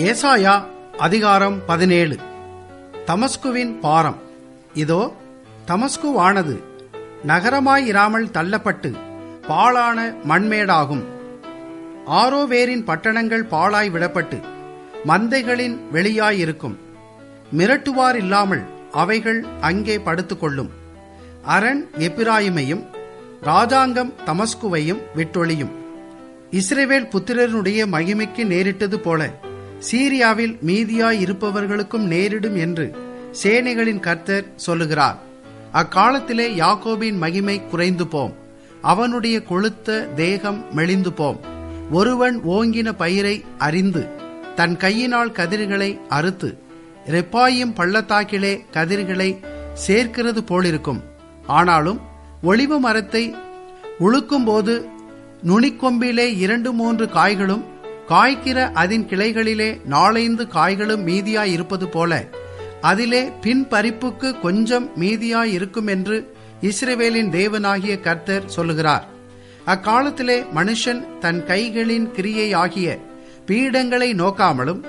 ஏசாயா அதிகாரம் 17. தமஸ்குவின் பாரம். இதோ, தமஸ்குவானது நகரமாயிராமல் தள்ளப்பட்டு பாழான மண்மேடாகும். ஆரோவேரின் பட்டணங்கள் பாழாய் விடப்பட்டு மந்தைகளின் வெளியாயிருக்கும். மிரட்டுவார் இல்லாமல் அவைகள் அங்கே படுத்துக்கொள்ளும். அரண் எப்பிராயிமையும் ராஜாங்கம் தமஸ்குவையும் விட்டொழியும். இஸ்ரவேல் புத்திரனுடைய மகிமைக்கு நேரிட்டது போல சீரியாவில் மீதியாய் இருப்பவர்களுக்கும் நேரிடும் என்று சேனைகளின் கர்த்தர் சொல்லுகிறார். அக்காலத்திலே யாக்கோபின் மகிமை குறைந்து போம், அவனுடைய கொழுத்த தேகம் மெலிந்து போம். ஒருவன் ஓங்கின பயிரை அறிந்து தன் கையினால் கதிர்களை அறுத்து ரெப்பாயிம் பள்ளத்தாக்கிலே கதிர்களை சேர்க்கிறது போலிருக்கும். ஆனாலும் ஒலிவ மரத்தை உழுக்கும்போது நுனிக்கொம்பிலே 2-3 காய்களும், காய்க்கிற அதன் கிளைகளிலே 4-5 காய்களும் மீதியாயிருப்பது போல அதிலே பின் பறிப்புக்கு கொஞ்சம் மீதியாயிருக்கும் என்று இஸ்ரவேலின் தேவனாகிய கர்த்தர் சொல்லுகிறார். அக்காலத்திலே மனுஷன் தன் கைகளின் கிரியையாகிய பீடங்களை நோக்காமலும்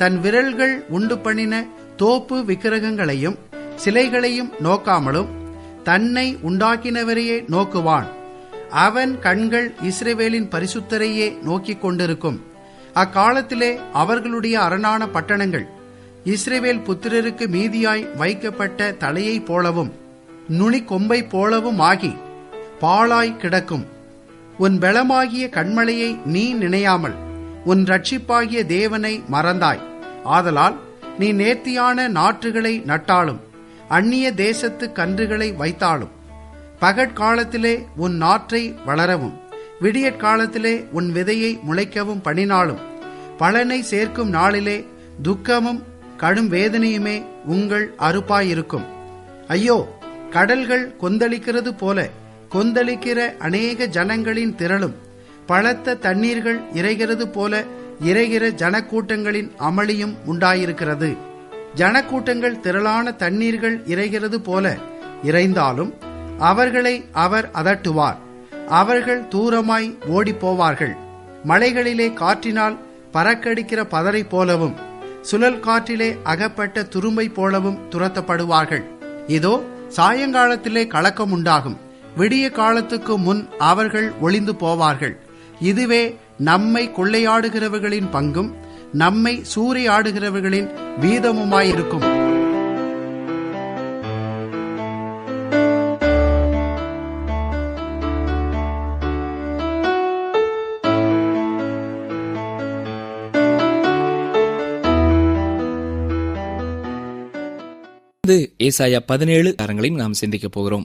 தன் விரல்கள் உண்டு பண்ணின தோப்பு விக்கிரகங்களையும் சிலைகளையும் நோக்காமலும் தன்னை உண்டாக்கினவரையே நோக்குவான். அவன் கண்கள் இஸ்ரவேலின் பரிசுத்தரையே நோக்கிக் கொண்டிருக்கும். அக்காலத்திலே அவர்களுடைய அரணான பட்டணங்கள் இஸ்ரவேல் புத்திரருக்கு மீதியாய் வைக்கப்பட்ட தலையைப் போலவும் நுனி கொம்பை போலவும் ஆகி பாழாய் கிடக்கும். உன் பலமாகிய கண்மலையை நீ நினையாமல் உன் இரட்சிப்பாகிய தேவனை மறந்தாய். ஆதலால் நீ நேர்த்தியான நாற்றுகளை நட்டாலும் அந்நிய தேசத்து கன்றுகளை வைத்தாலும் பகற்காலத்திலே உன் நாற்றை வளரவும் விடியற்காலத்திலே உன் விதையை முளைக்கவும் பண்ணினாலும் பலனை சேர்க்கும் நாளிலே துக்கமும் கடும் வேதனையுமே உங்கள் அறுப்பாயிருக்கும். ஐயோ, கடல்கள் கொந்தளிக்கிறது போல கொந்தளிக்கிற அநேக ஜனங்களின் திரளும், பலத்த தண்ணீர்கள் இறைகிறது போல இறைகிற ஜனக்கூட்டங்களின் அமளியும் உண்டாயிருக்கிறது. ஜனக்கூட்டங்கள் திரளான தண்ணீர்கள் இறைகிறது போல இறைந்தாலும் அவர்களை அவர் அதட்டுவார். அவர்கள் தூரமாய் ஓடிப்போவார்கள். மலைகளிலே காற்றினால் பறக்கடிக்கிற பதரை போலவும் சுழல் காற்றிலே அகப்பட்ட துரும்பை போலவும் துரத்தப்படுவார்கள். இதோ, சாயங்காலத்திலே கலக்கம் உண்டாகும். விடிய காலத்துக்கு முன் அவர்கள் ஒளிந்து போவார்கள். இதுவே நம்மை கொள்ளையாடுகிறவர்களின் பங்கும் நம்மை சூறையாடுகிறவர்களின் வீதமுமாயிருக்கும். ஏசாயா 17 காரங்களையும் நாம் சிந்திக்கப் போகிறோம்.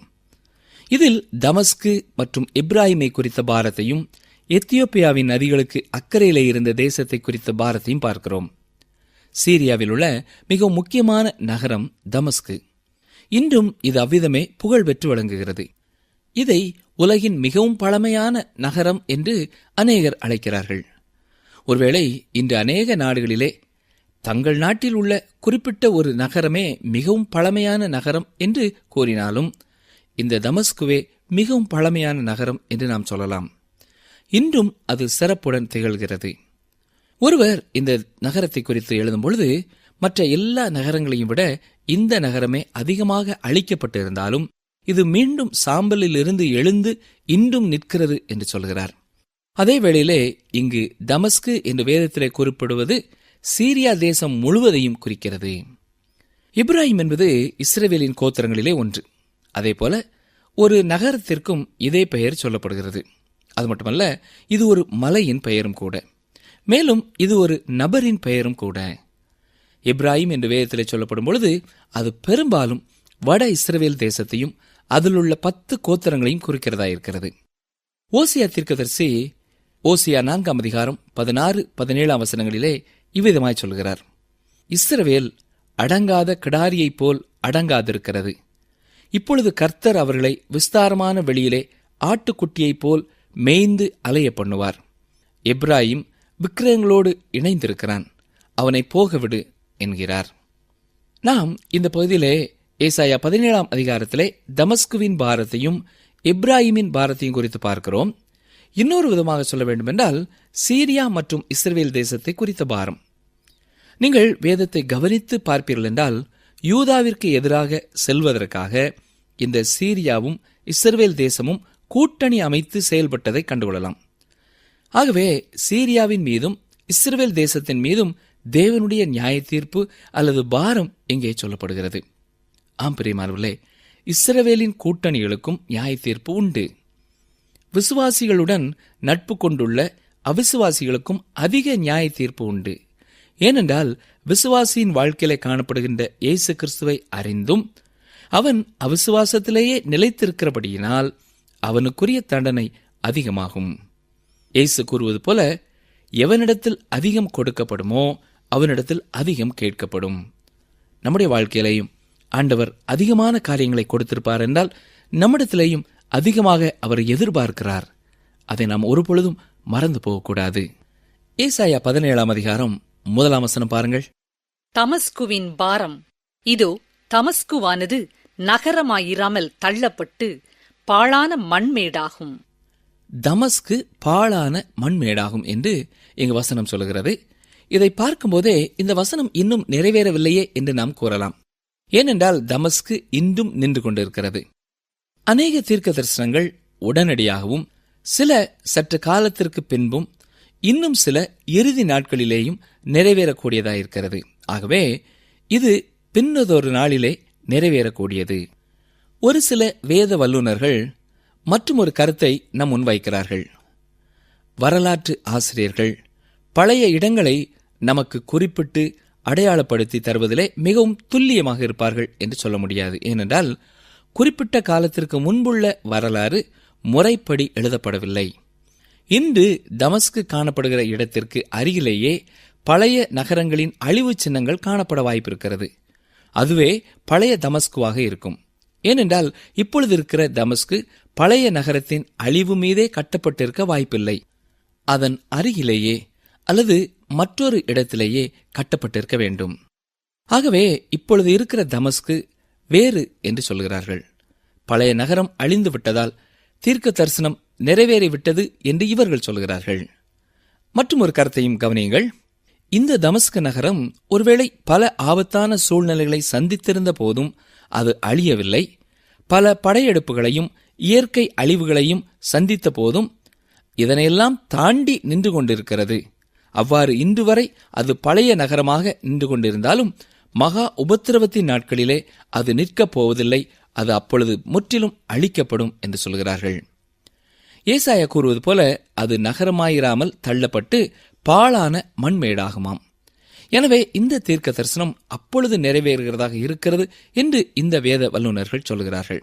இதில் தமஸ்கு மற்றும் எப்ராயிமை குறித்த பாரத்தையும் எத்தியோப்பியாவின் நதிகளுக்கு அக்கறையிலே இருந்த தேசத்தை குறித்த பாரத்தையும் பார்க்கிறோம். சீரியாவில் உள்ள மிகவும் முக்கியமான நகரம் தமஸ்கு. இன்றும் இது அவ்விதமே புகழ் பெற்று விளங்குகிறது. இதை உலகின் மிகவும் பழமையான நகரம் என்று அநேகர் அழைக்கிறார்கள். ஒருவேளை இன்று அநேக நாடுகளிலே தங்கள் நாட்டில் உள்ள குறிப்பிட்ட ஒரு நகரமே மிகவும் பழமையான நகரம் என்று கூறினாலும் இந்த தமஸ்குவே மிகவும் பழமையான நகரம் என்று நாம் சொல்லலாம். இன்றும் அது சிறப்புடன் திகழ்கிறது. ஒருவர் இந்த நகரத்தை குறித்து எழுதும் பொழுது மற்ற எல்லா நகரங்களையும் விட இந்த நகரமே அதிகமாக அழிக்கப்பட்டிருந்தாலும் இது மீண்டும் சாம்பலில் இருந்து எழுந்து இன்றும் நிற்கிறது என்று சொல்கிறார். அதே வேளையிலே இங்கு தமஸ்கு என்று வேதத்திலே குறிப்பிடுவது சீரியா தேசம் முழுவதையும் குறிக்கிறது. இப்ராஹிம் என்பது இஸ்ரவேலின் கோத்திரங்களிலே ஒன்று. அதே போல ஒரு நகரத்திற்கும் இதே பெயர் சொல்லப்படுகிறது. அது மட்டுமல்ல, இது ஒரு மலையின் பெயரும் கூட. மேலும் இது ஒரு நபரின் பெயரும் கூட. இப்ராஹிம் என்று வேதத்திலே சொல்லப்படும் பொழுது அது பெரும்பாலும் வட இஸ்ரவேல் தேசத்தையும் அதில் உள்ள 10 கோத்திரங்களையும் குறிக்கிறதா இருக்கிறது. ஓசியா தீர்க்கதரிசி ஓசியா 4 அதிகாரம் 16-17 வசனங்களிலே இவ்விதமாய் சொல்கிறார். இஸ்ரவேல் அடங்காத கிடாரியைப் போல் அடங்காதிருக்கிறது. இப்பொழுது கர்த்தர் அவர்களை விஸ்தாரமான வெளியிலே ஆட்டுக்குட்டியைப் போல் மேய்ந்து அலைய பண்ணுவார். எப்ராயிம் விக்கிரகங்களோடு இணைந்திருக்கிறான், அவனை போகவிடு என்கிறார். நாம் இந்த பகுதியிலே ஏசாயா 17 அதிகாரத்திலே தமஸ்குவின் பாரத்தையும் எப்ராயிமின் பாரத்தையும் குறித்து பார்க்கிறோம். இன்னொரு விதமாக சொல்ல வேண்டுமென்றால் சீரியா மற்றும் இஸ்ரவேல் தேசத்தை குறித்த பாரம். நீங்கள் வேதத்தை கவனித்து பார்ப்பீர்கள் என்றால், யூதாவிற்கு எதிராக செல்வதற்காக இந்த சீரியாவும் இஸ்ரவேல் தேசமும் கூட்டணி அமைத்து செயல்பட்டதை கண்டுகொள்ளலாம். ஆகவே சீரியாவின் மீதும் இஸ்ரவேல் தேசத்தின் மீதும் தேவனுடைய நியாய தீர்ப்பு அல்லது பாரம் இங்கே சொல்லப்படுகிறது. ஆம் பிரியமானவர்களே, இஸ்ரவேலின் கூட்டணிகளுக்கும் நியாய தீர்ப்பு உண்டு. விசுவாசிகளுடன் நட்பு கொண்டுள்ள அவிசுவாசிகளுக்கும் அதிக நியாய தீர்ப்பு உண்டு. ஏனென்றால் விசுவாசியின் வாழ்க்கையிலே காணப்படுகின்ற இயேசு கிறிஸ்துவை அறிந்தும் அவன் அவிசுவாசத்திலேயே நிலைத்திருக்கிறபடியினால் அவனுக்குரிய தண்டனை அதிகமாகும். இயேசு கூறுவது போல, எவனிடத்தில் அதிகம் கொடுக்கப்படுமோ அவனிடத்தில் அதிகம் கேட்கப்படும். நம்முடைய வாழ்க்கையிலையும் ஆண்டவர் அதிகமான காரியங்களை கொடுத்திருப்பார் என்றால், நம்மிடத்திலேயும் அதிகமாக அவர் எதிர்பார்க்கிறார். அதை நாம் ஒரு பொழுதும் மறந்து போகக்கூடாது. ஏசாயா 17 அதிகாரம் 1 வசனம் பாருங்கள். தமஸ்குவின் பாரம், இதோ தமஸ்குவானது நகரமாயிராமல் தள்ளப்பட்டு பாழான மண்மேடாகும். தமஸ்கு பாழான மண்மேடாகும் என்று இங்கு வசனம் சொல்கிறது. இதை பார்க்கும்போதே இந்த வசனம் இன்னும் நிறைவேறவில்லையே என்று நாம் கூறலாம். ஏனென்றால் தமஸ்கு இன்றும் நின்று கொண்டிருக்கிறது. அநேக தீர்க்க தரிசனங்கள் உடனடியாகவும், சில சற்று காலத்திற்கு பின்பும், இன்னும் சில இறுதி நாட்களிலேயும் நிறைவேறக்கூடியதாயிருக்கிறது. ஆகவே இது பின்னதொரு நாளிலே நிறைவேறக்கூடியது. ஒரு சில வேத வல்லுநர்கள் மற்றும் ஒரு கருத்தை நம் முன்வைக்கிறார்கள். வரலாற்று ஆசிரியர்கள் பழைய இடங்களை நமக்கு குறிப்பிட்டு அடையாளப்படுத்தி தருவதிலே மிகவும் துல்லியமாக இருப்பார்கள் என்று சொல்ல முடியாது. ஏனென்றால் குறிப்பிட்ட காலத்திற்கு முன்புள்ள வரலாறு முறைப்படி எழுதப்படவில்லை. இன்று தமஸ்கு காணப்படுகிற இடத்திற்கு அருகிலேயே பழைய நகரங்களின் அழிவு சின்னங்கள் காணப்பட வாய்ப்பிருக்கிறது. அதுவே பழைய தமஸ்குவாக இருக்கும். ஏனென்றால் இப்பொழுது இருக்கிற தமஸ்கு பழைய நகரத்தின் அழிவு மீதே கட்டப்பட்டிருக்க வாய்ப்பில்லை. அதன் அருகிலேயே அல்லது மற்றொரு இடத்திலேயே கட்டப்பட்டிருக்க வேண்டும். ஆகவே இப்பொழுது இருக்கிற தமஸ்கு வேறு என்று சொல்கிறார்கள். பழைய நகரம் அழிந்து விட்டதால் தீர்க்க தரிசனம் நிறைவேறிவிட்டது என்று இவர்கள் சொல்கிறார்கள். மற்றும் ஒரு கருத்தையும் கவனியுங்கள். இந்த தமஸ்கு நகரம் ஒருவேளை பல ஆபத்தான சூழ்நிலைகளை சந்தித்திருந்த போதும் அது அழியவில்லை. பல படையெடுப்புகளையும் இயற்கை அழிவுகளையும் சந்தித்த போதும் இதனையெல்லாம் தாண்டி நின்று கொண்டிருக்கிறது. அவ்வாறு இன்று வரை அது பழைய நகரமாக நின்று கொண்டிருந்தாலும் மகா உபத்திரவத்தின் நாட்களிலே அது நிற்கப் போவதில்லை. அது அப்பொழுது முற்றிலும் அழிக்கப்படும் என்று சொல்கிறார்கள். ஏசாயா கூறுவது போல அது நகரமாயிராமல் தள்ளப்பட்டு பாழான மண்மேடாகுமாம். எனவே இந்த தீர்க்க தரிசனம் அப்பொழுது நிறைவேறுகிறதாக இருக்கிறது என்று இந்த வேத வல்லுநர்கள் சொல்கிறார்கள்.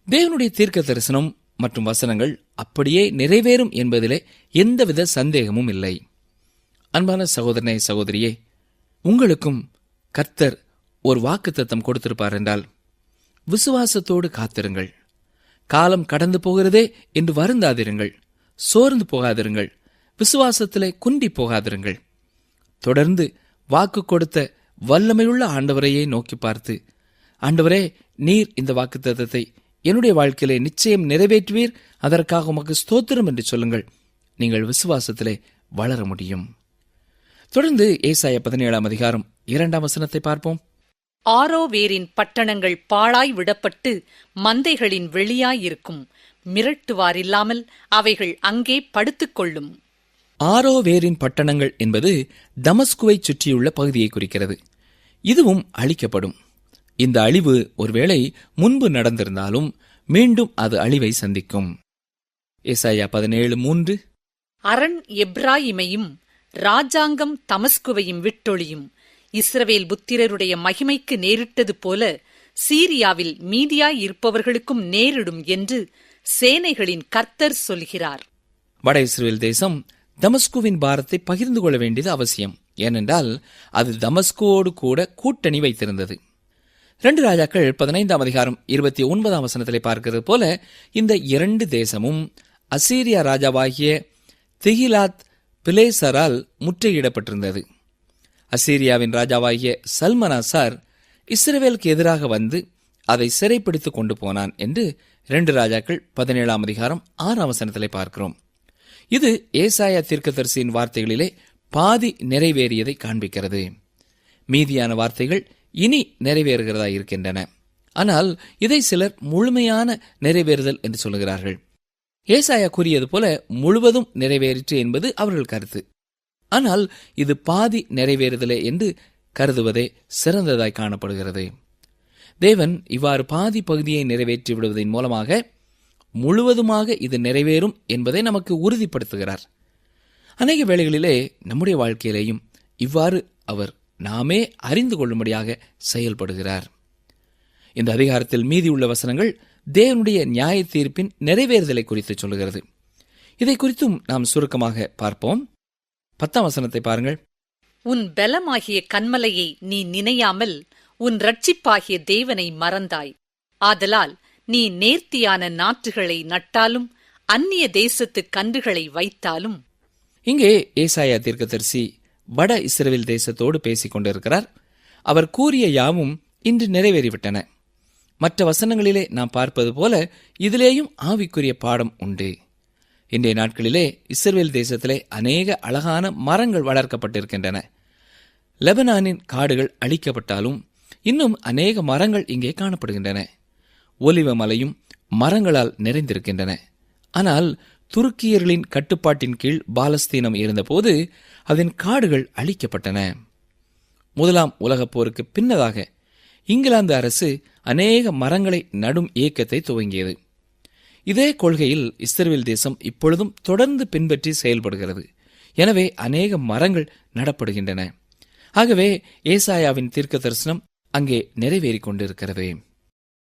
தேவனுடைய தீர்க்க தரிசனம் மற்றும் வசனங்கள் அப்படியே நிறைவேறும் என்பதிலே எந்தவித சந்தேகமும் இல்லை. அன்பான சகோதரனே, சகோதரியே, உங்களுக்கும் கர்த்தர் ஒரு வாக்குத்தத்தம் கொடுத்திருப்பார் என்றால் விசுவாசத்தோடு காத்திருங்கள். காலம் கடந்து போகிறதே என்று வருந்தாதிருங்கள். சோர்ந்து போகாதிருங்கள். விசுவாசத்திலே குன்றி போகாதிருங்கள். தொடர்ந்து வாக்கு கொடுத்த வல்லமையுள்ள ஆண்டவரையே நோக்கி பார்த்து, ஆண்டவரே, நீர் இந்த வாக்குத்தத்தத்தை என்னுடைய வாழ்க்கையிலே நிச்சயம் நிறைவேற்றுவீர், அதற்காக உமக்கு ஸ்தோத்திரம் என்று சொல்லுங்கள். நீங்கள் விசுவாசத்திலே வளர முடியும். தொடர்ந்து ஏசாயா 17 அதிகாரம் 2 வசனத்தை பார்ப்போம். ஆரோவேரின் பட்டணங்கள் பாழாய் விடப்பட்டு மந்தைகளின் வெளியாயிருக்கும், மிரட்டுவாரில்லாமல் அவைகள் அங்கே படுத்துக்கொள்ளும். ஆரோவேரின் பட்டணங்கள் என்பது தமஸ்குவை சுற்றியுள்ள பகுதியை குறிக்கிறது. இதுவும் அழிக்கப்படும். இந்த அழிவு ஒருவேளை முன்பு நடந்திருந்தாலும் மீண்டும் அது அழிவை சந்திக்கும். ஏசாயா 17:3 அரண் எப்ராயிமையும் ராஜாங்கம் தமஸ்குவையும் விட்டொழியும். இஸ்ரவேல் புத்திரருடைய மகிமைக்கு நேரிட்டது போல சீரியாவில் மீதியாய் இருப்பவர்களுக்கும் நேரிடும் என்று சேனைகளின் கர்த்தர் சொல்கிறார். வட இஸ்ரவேல் தேசம் தமஸ்குவின் பாரத்தை பகிர்ந்து கொள்ள வேண்டியது அவசியம். ஏனென்றால் அது தமஸ்குவோடு கூட கூட்டணி வைத்திருந்தது. 2 ராஜாக்கள் 15 அதிகாரம் 29 வசனத்திலே பார்க்கிறது போல இந்த 2 தேசமும் அசீரியா ராஜாவாகிய திகிலாத் பிலேசரால் முற்றுகையிடப்பட்டிருந்தது. அசீரியாவின் ராஜாவாகிய சல்மனாசார் இஸ்ரவேலுக்கு எதிராக வந்து அதை சிறைப்பிடித்துக் கொண்டு போனான் என்று 2 ராஜாக்கள் 17 அதிகாரம் 6 வசனத்திலே பார்க்கிறோம். இது ஏசாயா தீர்க்கதரிசியின் வார்த்தைகளிலே பாதி நிறைவேறியதை காண்பிக்கிறது. மீதியான வார்த்தைகள் இனி நிறைவேறுகிறதா இருக்கின்றன. ஆனால் இதை சிலர் முழுமையான நிறைவேறுதல் என்று சொல்லுகிறார்கள். ஏசாயா கூறியது போல முழுவதும் நிறைவேறிற்று என்பது அவர்கள் கருத்து. ஆனால் இது பாதி நிறைவேறுதலே என்று கருதுவதே சிறந்ததாய் காணப்படுகிறது. தேவன் இவ்வாறு பாதி பகுதியை நிறைவேற்றி விடுவதன் மூலமாக முழுவதுமாக இது நிறைவேறும் என்பதை நமக்கு உறுதிப்படுத்துகிறார். அநேக வேளைகளிலே நம்முடைய வாழ்க்கையிலேயும் இவ்வாறு அவர் நாமே அறிந்து கொள்ளும்படியாக செயல்படுகிறார். இந்த அதிகாரத்தில் மீதியுள்ள வசனங்கள் தேவனுடைய நியாய தீர்ப்பின் நிறைவேறுதலை குறித்து சொல்லுகிறது. இதை குறித்தும் நாம் சுருக்கமாக பார்ப்போம். 10ஆம் வசனத்தை பாருங்கள். உன் பலமாகிய கன்மலையை நீ நினையாமல் உன் இரட்சிப்பாகிய தேவனை மறந்தாய். ஆதலால் நீ நேர்த்தியான நாற்றுகளை நட்டாலும் அந்நிய தேசத்து கன்றுகளை வைத்தாலும். இங்கே ஏசாயா தீர்க்கதரிசி வட இஸ்ரவேல் தேசத்தோடு பேசிக் கொண்டிருக்கிறார். அவர் கூறிய யாவும் இன்று நிறைவேறிவிட்டன. மற்ற வசனங்களிலே நாம் பார்ப்பது போல இதிலேயும் ஆவிக்குரிய பாடம் உண்டு. இன்றைய நாட்களிலே இஸ்ரவேல் தேசத்திலே அநேக அழகான மரங்கள் வளர்க்கப்பட்டிருக்கின்றன. லெபனானின் காடுகள் அழிக்கப்பட்டாலும் இன்னும் அநேக மரங்கள் இங்கே காணப்படுகின்றன. ஒலிவ மலையும் மரங்களால் நிறைந்திருக்கின்றன. ஆனால் துருக்கியர்களின் கட்டுப்பாட்டின் கீழ் பாலஸ்தீனம் இருந்தபோது அதன் காடுகள் அழிக்கப்பட்டன. முதலாம் உலகப் போருக்கு பின்னதாக இங்கிலாந்து அரசு அநேக மரங்களை நடும் இயக்கத்தை துவங்கியது. இதே கொள்கையில் இஸ்ரவேல் தேசம் இப்பொழுதும் தொடர்ந்து பின்பற்றி செயல்படுகிறது. எனவே அநேக மரங்கள் நடப்படுகின்றன. ஆகவே ஏசாயாவின் தீர்க்க தரிசனம் அங்கே நிறைவேறிக் கொண்டிருக்கிறது.